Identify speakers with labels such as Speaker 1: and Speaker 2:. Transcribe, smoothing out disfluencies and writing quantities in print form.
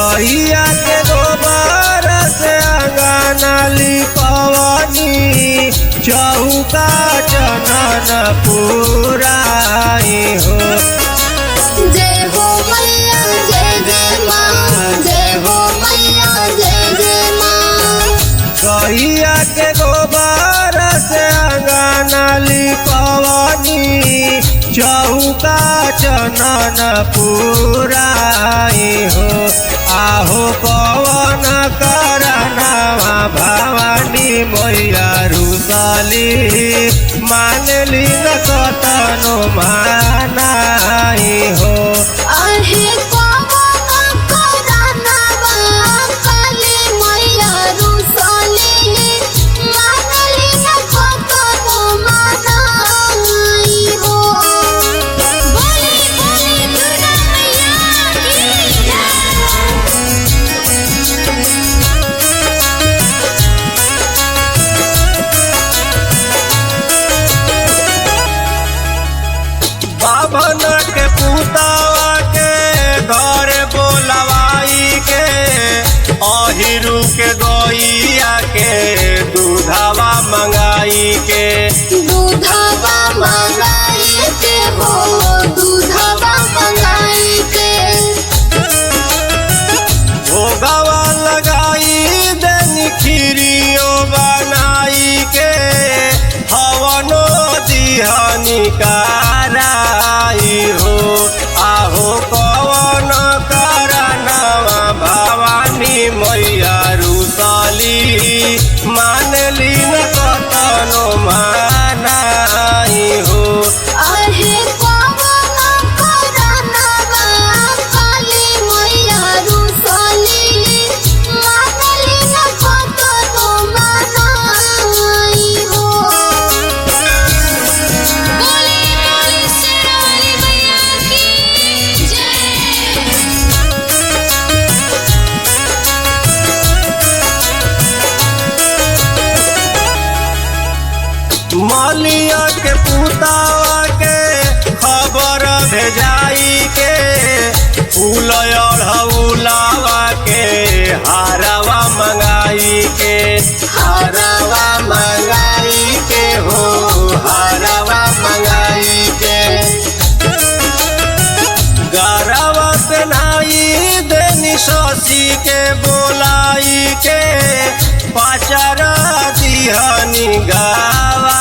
Speaker 1: गैया के गोबर से अंगना लिपवनी चौका चनन पुराई हो।
Speaker 2: जय हो मैया जय जय माँ, जय हो मैया जय जय माँ।
Speaker 1: गैया के गोबर से अंगना लिपवनी चौका चनन पुराई हो। आहो पवन करनवा भवानी मैया रुसली मानली न कतनो मानाई हो।
Speaker 2: आहे पवन करनवा काली मैया रुसली मानली न कतनो मानाई हो। बोली बोली दुर्गा मैया की
Speaker 1: बाभन के पुतावा के घर बोलवाई के अहिरू के गैया के दूधवा मंगाई के।
Speaker 2: दूधवा मंगाई के हो, दूधवा मंगाई के।
Speaker 1: भोगवा लगाई देनी खीरियो बनाई के हवनो दिहनी कराई हो। आहो कवन करनवा भवानी मैया रुसली मानली न कतनो मानाई हो।
Speaker 2: आहे पवन करनवा काली मैया रुसली मानली न कतनो मानाई हो। बोली बोली शेरावाली मैया की जय।
Speaker 1: मलिया के पुतावा के खबर भेजाई के फूल अढ़ौलावा के हारवा मंगाई के। हारवा मंगाई के हो, हारवा मंगाई के। गरवा से नाई देनी शशि के बोलाई के पचरा दिहनी गावा